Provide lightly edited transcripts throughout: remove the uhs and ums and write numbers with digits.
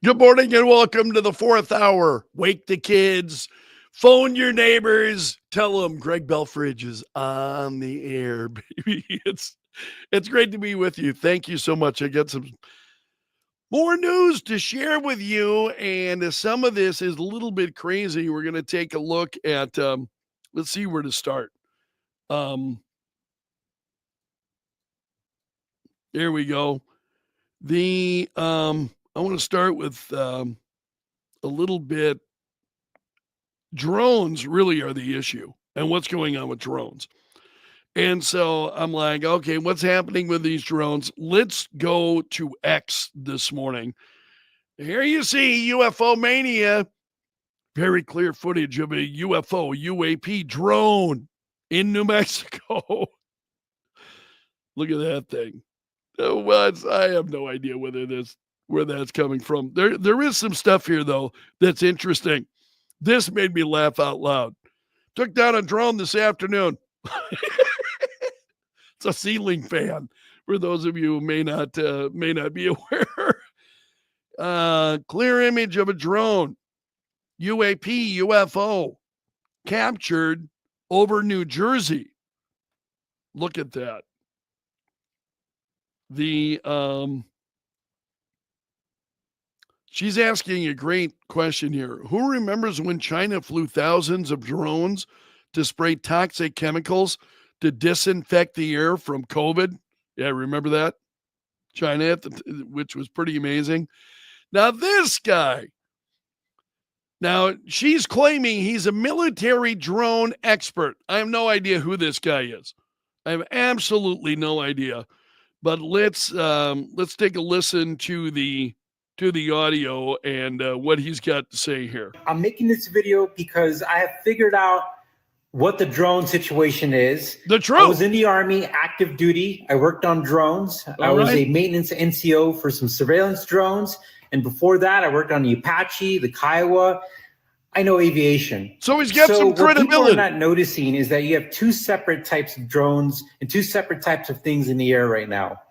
Good morning and welcome to the fourth hour. Wake the kids, phone your neighbors, tell them Greg Belfrage is on the air, baby. It's great to be with you. Thank you so much. I got some more news to share with you, and some of this is a little bit crazy. We're going to take a look at, let's see where to start. There we go. I want to start with a little bit. Drones really are the issue, and what's going on with drones. And so I'm like, okay, what's happening with these drones? Let's go to X this morning. Here you see UFO mania. Very clear footage of a UFO, UAP drone in New Mexico. Look at that thing. I have no idea where that's coming from. There is some stuff here, though, that's interesting. This made me laugh out loud. Took down a drone this afternoon. It's a ceiling fan, for those of you who may not be aware. Clear image of a drone, UAP, UFO, captured over New Jersey. Look at that. She's asking a great question here. Who remembers when China flew thousands of drones to spray toxic chemicals to disinfect the air from COVID? Yeah, remember that? China, which was pretty amazing. Now, this guy, she's claiming he's a military drone expert. I have no idea who this guy is. I have absolutely no idea. But let's take a listen to the audio and what he's got to say here. I'm making this video because I have figured out what the drone situation is. The truth. I was in the Army, active duty. I worked on drones. I was a maintenance NCO for some surveillance drones. And before that, I worked on the Apache, the Kiowa. I know aviation. So he's got some credibility. What people are not noticing is that you have two separate types of drones and two separate types of things in the air right now.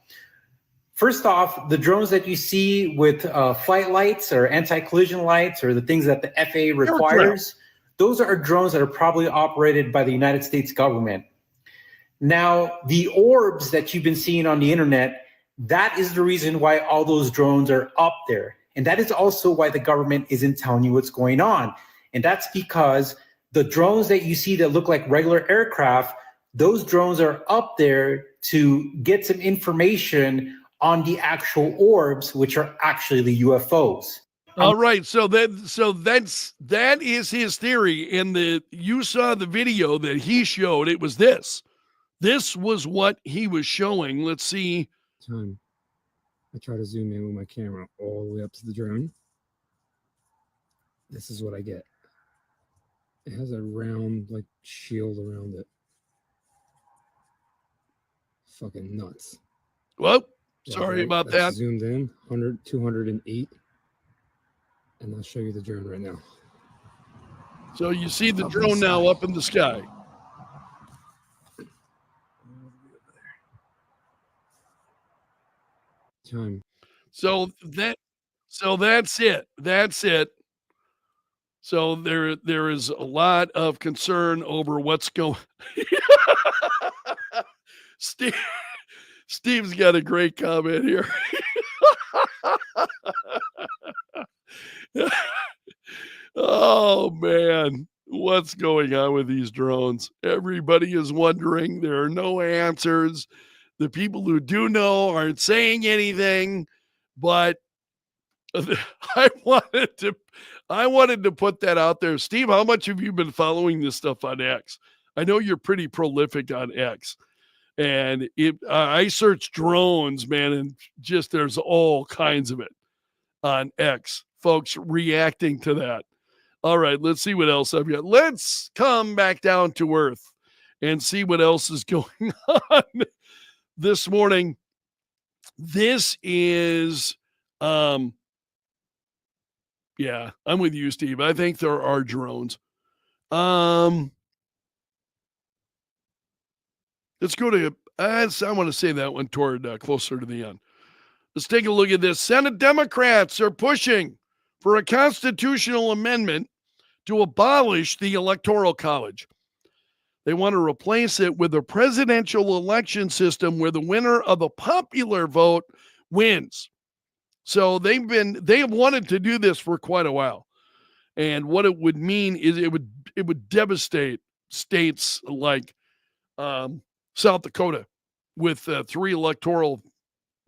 First off, the drones that you see with flight lights or anti-collision lights or the things that the FAA requires, those are drones that are probably operated by the United States government. Now, the orbs that you've been seeing on the internet, that is the reason why all those drones are up there. And that is also why the government isn't telling you what's going on. And that's because the drones that you see that look like regular aircraft, those drones are up there to get some information on the actual orbs, which are actually the UFOs. All right, so that is his theory. And you saw the video that he showed. It was this. This was what he was showing. Let's see. I try to zoom in with my camera all the way up to the drone. This is what I get. It has a round like shield around it. Fucking nuts. Well, sorry about that. Zoomed in, 208. And I'll show you the drone right now. So you see the drone now up in the sky. So that's it. That's it. So there is a lot of concern over what's going. Steve's got a great comment here. Oh man, what's going on with these drones? Everybody is wondering. There are no answers. The people who do know aren't saying anything, but I wanted to put that out there. Steve, how much have you been following this stuff on X? I know you're pretty prolific on X. And I search drones, man, and just there's all kinds of it on X. Folks reacting to that. All right, let's see what else I've got. Let's come back down to earth and see what else is going on this morning. This is, yeah, I'm with you, Steve. I think there are drones. Let's go to, I want to say that one toward closer to the end. Let's take a look at this. Senate Democrats are pushing for a constitutional amendment to abolish the Electoral College. They want to replace it with a presidential election system where the winner of a popular vote wins. So they have wanted to do this for quite a while. And what it would mean is it would devastate states like South Dakota with 3 electoral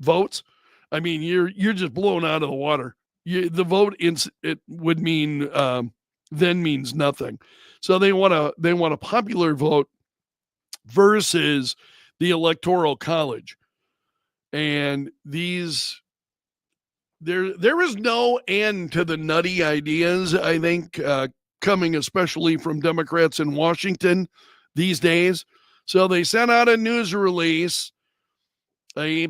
votes. I mean, you're just blown out of the water. The vote it would mean then means nothing. So they want a popular vote versus the Electoral College. And there is no end to the nutty ideas, I think, coming especially from Democrats in Washington these days. So they sent out a news release, a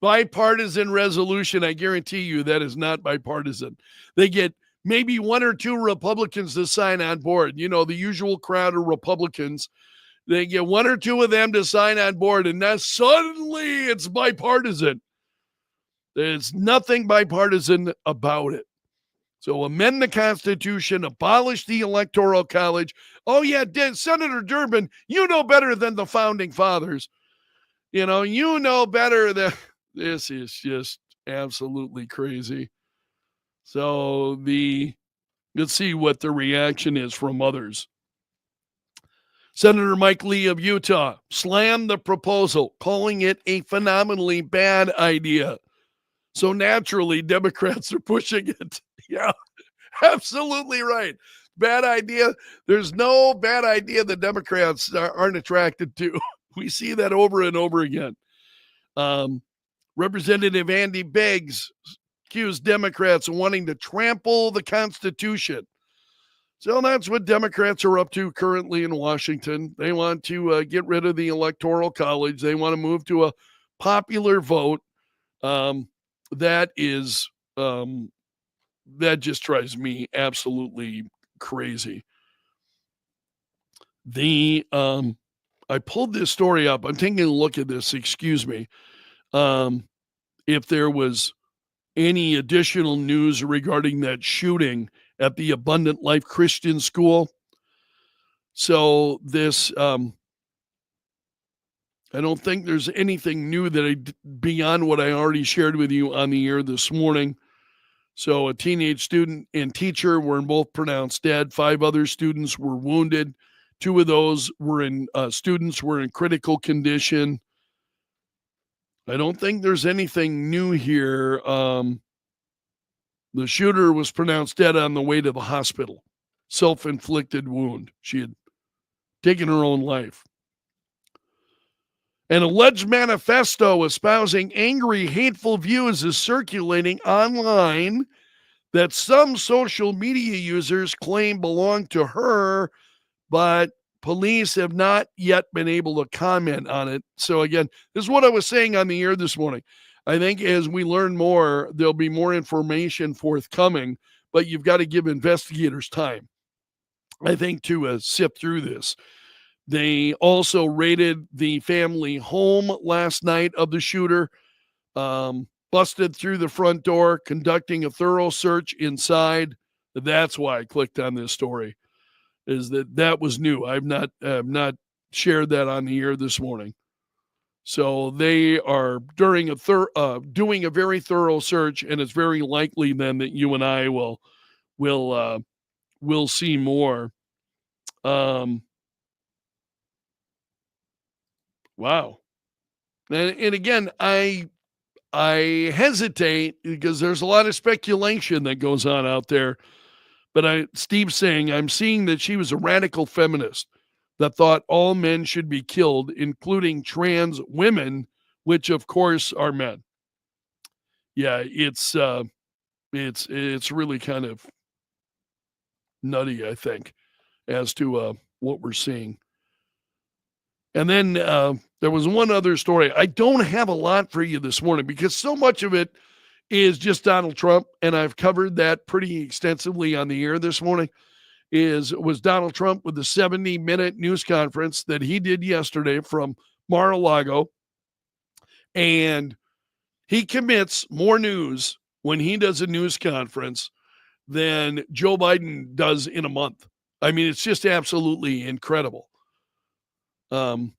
bipartisan resolution. I guarantee you that is not bipartisan. They get maybe 1 or 2 Republicans to sign on board. You know, the usual crowd of Republicans. They get 1 or 2 of them to sign on board, and then suddenly it's bipartisan. There's nothing bipartisan about it. So amend the Constitution, abolish the Electoral College. Oh, yeah, Senator Durbin, you know better than the Founding Fathers. You know better than... This is just absolutely crazy. So let's see what the reaction is from others. Senator Mike Lee of Utah slammed the proposal, calling it a phenomenally bad idea. So naturally, Democrats are pushing it. Yeah, absolutely right. Bad idea. There's no bad idea the Democrats aren't attracted to. We see that over and over again. Representative Andy Biggs accused Democrats of wanting to trample the Constitution. So that's what Democrats are up to currently in Washington. They want to get rid of the Electoral College. They want to move to a popular vote. That just drives me absolutely crazy. I pulled this story up. I'm taking a look at this. Excuse me. If there was any additional news regarding that shooting at the Abundant Life Christian School. So this, I don't think there's anything new beyond what I already shared with you on the air this morning. So a teenage student and teacher were both pronounced dead. 5 other students were wounded. 2 of those students were in critical condition. I don't think there's anything new here. The shooter was pronounced dead on the way to the hospital. Self-inflicted wound. She had taken her own life. An alleged manifesto espousing angry, hateful views is circulating online that some social media users claim belong to her, but police have not yet been able to comment on it. So again, this is what I was saying on the air this morning. I think as we learn more, there'll be more information forthcoming, but you've got to give investigators time, I think, to sift through this. They also raided the family home last night of the shooter, busted through the front door, conducting a thorough search inside. That's why I clicked on this story, is that was new. I've not shared that on the air this morning. So they are doing a very thorough search, and it's very likely then that you and I will see more. Wow. And again, I hesitate because there's a lot of speculation that goes on out there. But Steve's saying, I'm seeing that she was a radical feminist that thought all men should be killed, including trans women, which of course are men. Yeah, it's really kind of nutty, I think, as to what we're seeing. And then there was one other story. I don't have a lot for you this morning because so much of it is just Donald Trump, and I've covered that pretty extensively on the air this morning. Was Donald Trump with the 70-minute news conference that he did yesterday from Mar-a-Lago, and he commits more news when he does a news conference than Joe Biden does in a month. I mean, it's just absolutely incredible. There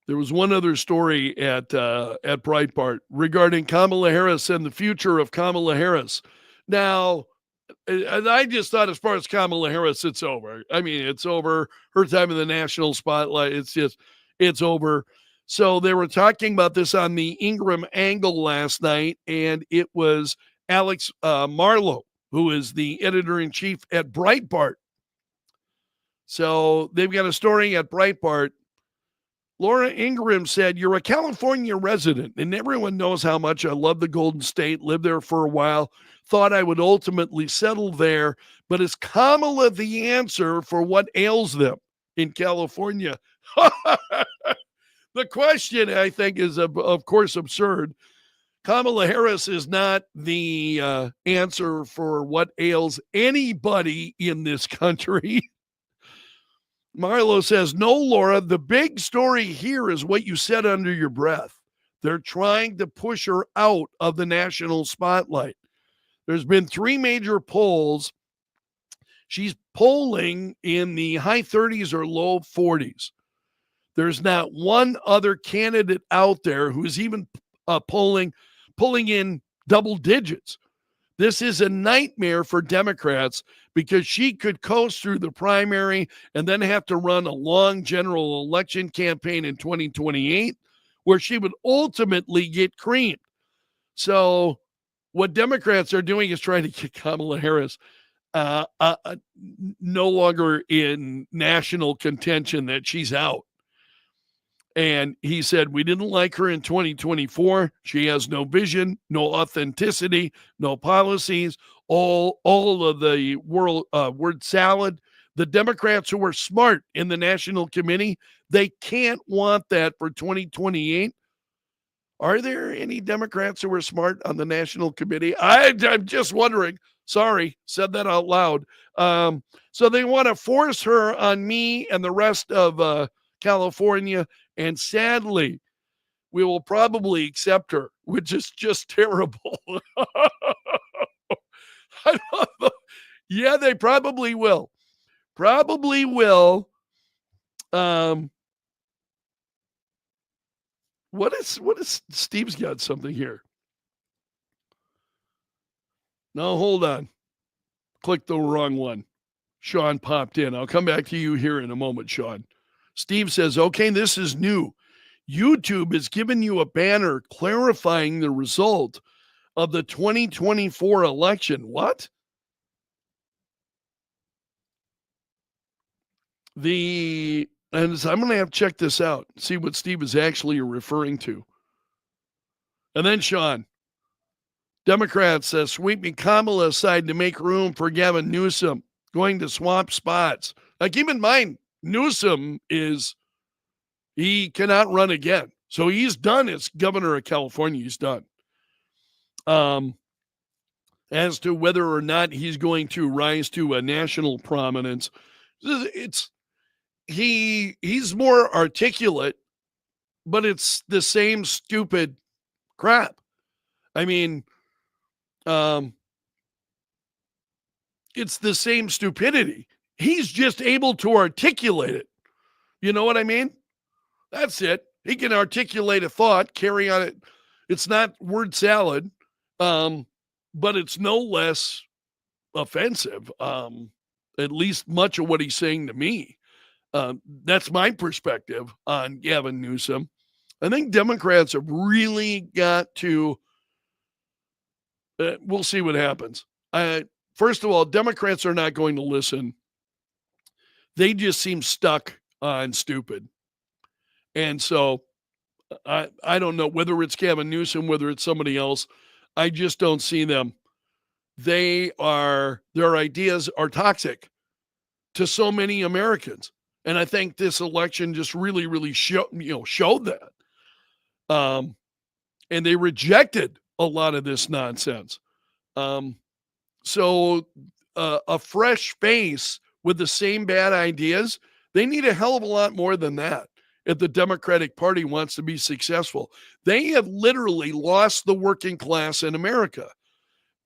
was one other story at Breitbart regarding Kamala Harris and the future of Kamala Harris. Now, and I just thought, as far as Kamala Harris, it's over. I mean, it's over. Her time in the national spotlight, it's over. So they were talking about this on the Ingram Angle last night, and it was Alex Marlowe, who is the editor-in-chief at Breitbart. So they've got a story at Breitbart. Laura Ingraham said, "You're a California resident, and everyone knows how much I love the Golden State, lived there for a while, thought I would ultimately settle there, but is Kamala the answer for what ails them in California?" The question, I think, is, of course, absurd. Kamala Harris is not the answer for what ails anybody in this country. Marlowe says, "No, Laura, the big story here is what you said under your breath. They're trying to push her out of the national spotlight. There's been 3 major polls. She's polling in the high 30s or low 40s. There's not one other candidate out there who's even pulling in double digits. This is a nightmare for Democrats because she could coast through the primary and then have to run a long general election campaign in 2028 where she would ultimately get creamed." So what Democrats are doing is trying to get Kamala Harris no longer in national contention, that she's out. And he said, "We didn't like her in 2024. She has no vision, no authenticity, no policies, all of the word salad. The Democrats who are smart in the National Committee, they can't want that for 2028. Are there any Democrats who are smart on the National Committee? I'm just wondering. Sorry, said that out loud. So they want to force her on me and the rest of California. And sadly, we will probably accept her, which is just terrible." I don't know. Yeah, they probably will. Probably will. What is Steve's got something here? No, hold on. Click the wrong one. Sean popped in. I'll come back to you here in a moment, Sean. Steve says, "Okay, this is new. YouTube has given you a banner clarifying the result of the 2024 election." What? And so I'm going to have to check this out, see what Steve is actually referring to. And then Sean, Democrats sweeping Kamala aside to make room for Gavin Newsom, going to swamp spots. Now, keep in mind, Newsom he cannot run again. So he's done as governor of California. He's done. As to whether or not he's going to rise to a national prominence, he's more articulate, but it's the same stupid crap. I mean, it's the same stupidity. He's just able to articulate it. You know what I mean? That's it. He can articulate a thought, carry on it. It's not word salad, but it's no less offensive. At least much of what he's saying to me. That's my perspective on Gavin Newsom. I think Democrats have really got to, we'll see what happens. First of all, Democrats are not going to listen. They just seem stuck on stupid. And so I don't know whether it's Gavin Newsom, whether it's somebody else. I just don't see them. Their ideas are toxic to so many Americans. And I think this election just really, really showed that. And they rejected a lot of this nonsense. So a fresh face with the same bad ideas, they need a hell of a lot more than that. if the Democratic Party wants to be successful. They have literally lost the working class in America.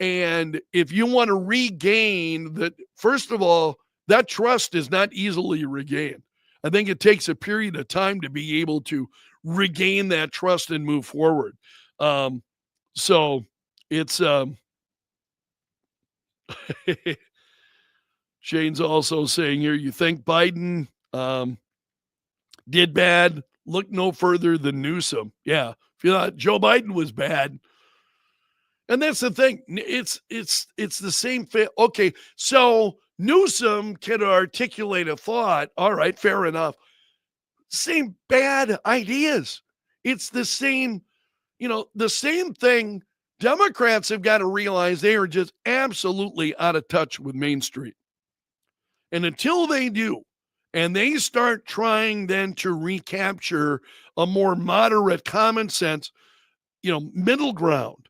And if you want to regain that, first of all, that trust is not easily regained. I think it takes a period of time to be able to regain that trust and move forward. So it's Shane's also saying here, you think Biden did bad? Look no further than Newsom. Yeah, if you thought Joe Biden was bad, and that's the thing. It's the same. Okay, so Newsom can articulate a thought. All right, fair enough. Same bad ideas. It's the same, the same thing. Democrats have got to realize they are just absolutely out of touch with Main Street. And until they do, and they start trying then to recapture a more moderate common sense, middle ground,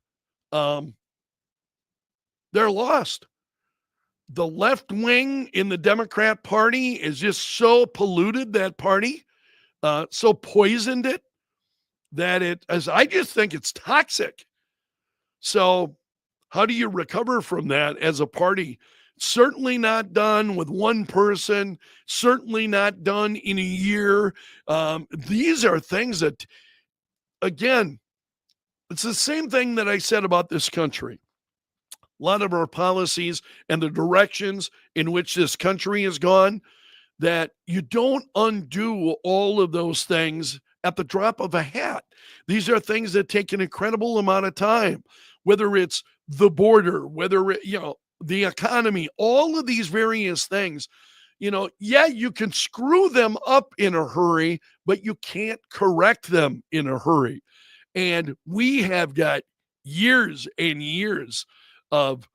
they're lost. The left wing in the Democrat Party is just so polluted, that party, so poisoned it, that I just think it's toxic. So how do you recover from that as a party? Certainly not done with one person, certainly not done in a year. These are things that, again, it's the same thing that I said about this country. A lot of our policies and the directions in which this country has gone, that you don't undo all of those things at the drop of a hat. These are things that take an incredible amount of time, whether it's the border, whether it, the economy, all of these various things. Yeah, you can screw them up in a hurry, but you can't correct them in a hurry. And we have got years and years of,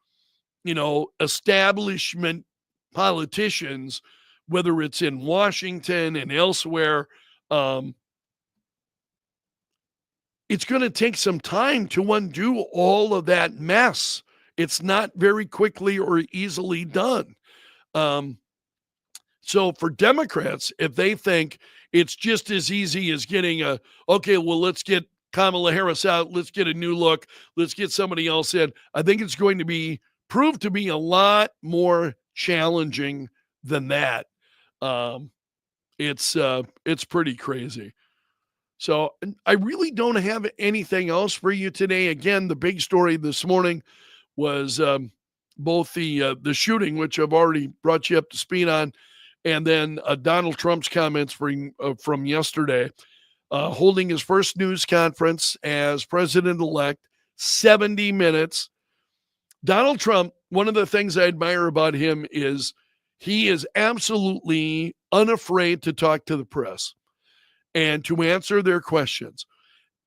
establishment politicians, whether it's in Washington and elsewhere. It's going to take some time to undo all of that mess. It's not very quickly or easily done. So for Democrats, if they think it's just as easy as getting let's get Kamala Harris out, let's get a new look, let's get somebody else in, I think it's going to prove to be a lot more challenging than that. It's pretty crazy. So I really don't have anything else for you today. Again, the big story this morning was both the shooting, which I've already brought you up to speed on, and then Donald Trump's comments from yesterday, holding his first news conference as president-elect, 70 minutes. Donald Trump, one of the things I admire about him is he is absolutely unafraid to talk to the press and to answer their questions.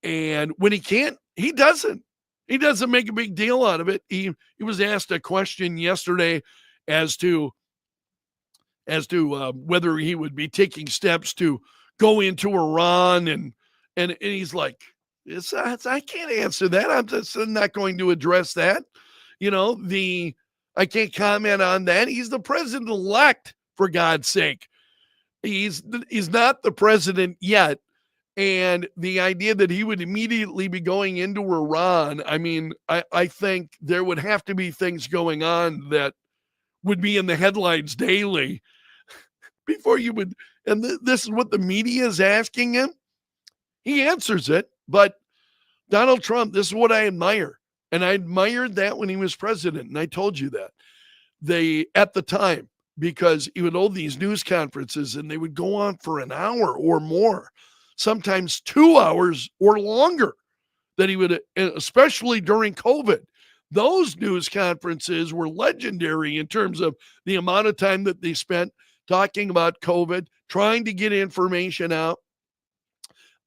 And when he can't, he doesn't. He doesn't make a big deal out of it. He was asked a question yesterday as to whether he would be taking steps to go into Iran, and he's like, I can't answer that. I'm just not going to address that. I can't comment on that. He's the president-elect, for God's sake. He's not the president yet. And the idea that he would immediately be going into Iran, I mean, I think there would have to be things going on that would be in the headlines daily before you would. And this is what the media is asking him. He answers it. But Donald Trump, this is what I admire. And I admired that when he was president. And I told you that. At the time, because he would hold these news conferences and they would go on for an hour or more, sometimes 2 hours or longer, that he would, especially during COVID. Those news conferences were legendary in terms of the amount of time that they spent talking about COVID, trying to get information out.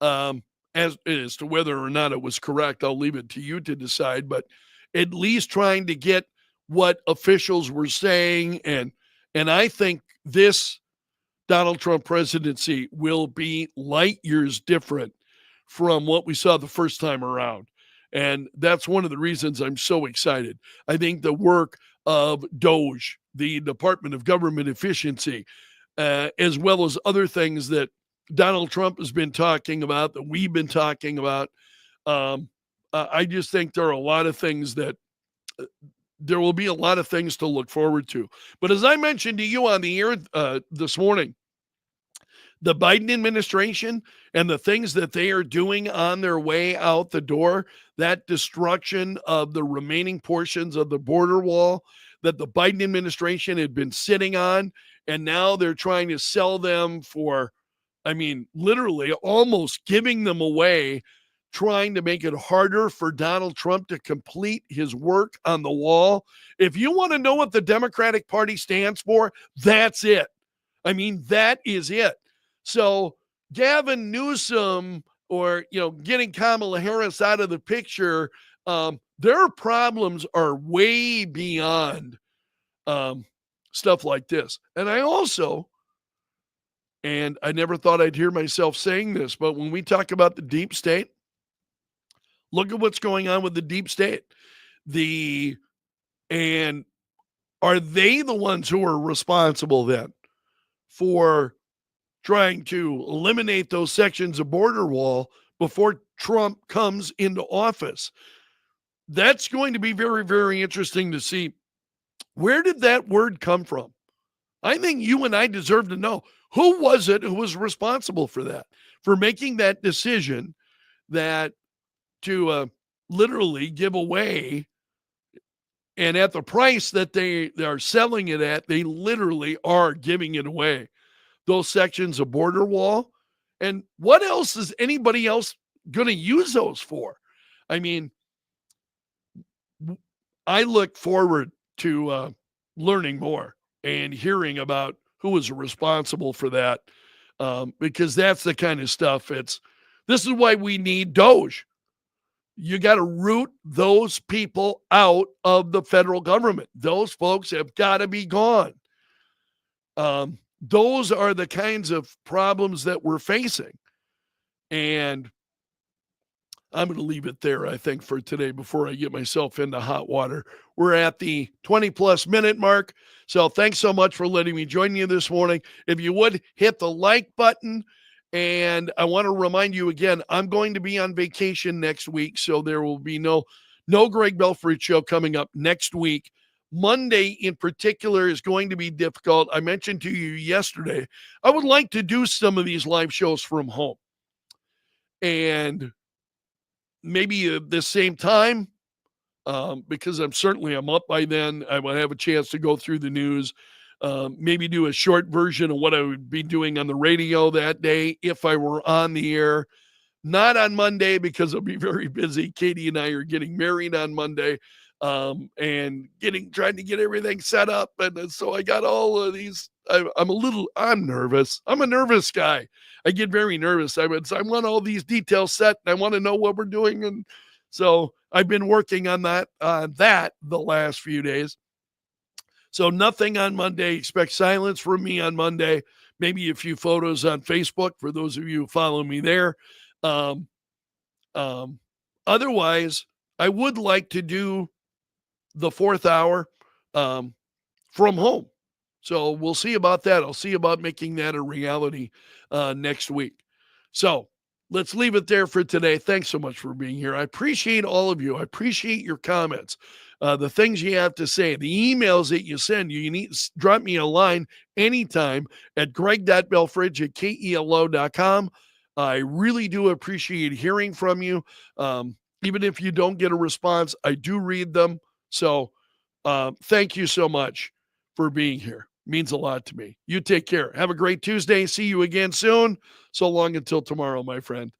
As to whether or not it was correct, I'll leave it to you to decide, but at least trying to get what officials were saying. And I think this Donald Trump presidency will be light years different from what we saw the first time around. And that's one of the reasons I'm so excited. I think the work of DOGE, the Department of Government Efficiency, as well as other things that Donald Trump has been talking about, that we've been talking about. I just think there are a lot of things that there will be a lot of things to look forward to. But as I mentioned to you on the air this morning, the Biden administration and the things that they are doing on their way out the door, that destruction of the remaining portions of the border wall that the Biden administration had been sitting on, and now they're trying to sell them for, I mean, literally almost giving them away, trying to make it harder for Donald Trump to complete his work on the wall. If you want to know what the Democratic Party stands for, that's it. I mean, that is it. So Gavin Newsom, or, getting Kamala Harris out of the picture, their problems are way beyond stuff like this. And I never thought I'd hear myself saying this, but when we talk about the deep state, look at what's going on with the deep state. And are they the ones who are responsible then for trying to eliminate those sections of border wall before Trump comes into office? That's going to be very, very interesting to see. Where did that word come from? I think you and I deserve to know. Who was it who was responsible for that, for making that decision that to literally give away, and at the price that they are selling it at, they literally are giving it away, those sections of border wall? And what else is anybody else going to use those for? I mean, I look forward to learning more and hearing about who was responsible for that, because that's the kind of stuff. This is why we need Doge. You got to root those people out of the federal government. Those folks have got to be gone. Those are the kinds of problems that we're facing. And I'm going to leave it there, I think, for today before I get myself into hot water. We're at the 20-plus minute mark. So thanks so much for letting me join you this morning. If you would, hit the like button. And I want to remind you again, I'm going to be on vacation next week, so there will be no Greg Belfrage show coming up next week. Monday in particular is going to be difficult. I mentioned to you yesterday, I would like to do some of these live shows from home. And maybe at the same time, because I'm up by then. I will have a chance to go through the news, maybe do a short version of what I would be doing on the radio that day if I were on the air. Not on Monday, because I'll be very busy. Katie and I are getting married on Monday, and trying to get everything set up. And so I got all of these. I'm nervous. I'm a nervous guy. I get very nervous. I want all these details set, and I want to know what we're doing. And so I've been working on that the last few days. So nothing on Monday. Expect silence from me on Monday. Maybe a few photos on Facebook for those of you who follow me there. Otherwise, I would like to do the fourth hour from home. So we'll see about that. I'll see about making that a reality next week. So let's leave it there for today. Thanks so much for being here. I appreciate all of you. I appreciate your comments, the things you have to say, the emails that you send. You need to drop me a line anytime at greg.belfridge@kelo.com. I really do appreciate hearing from you. Even if you don't get a response, I do read them. So thank you so much for being here. Means a lot to me. You take care. Have a great Tuesday. See you again soon. So long until tomorrow, my friend.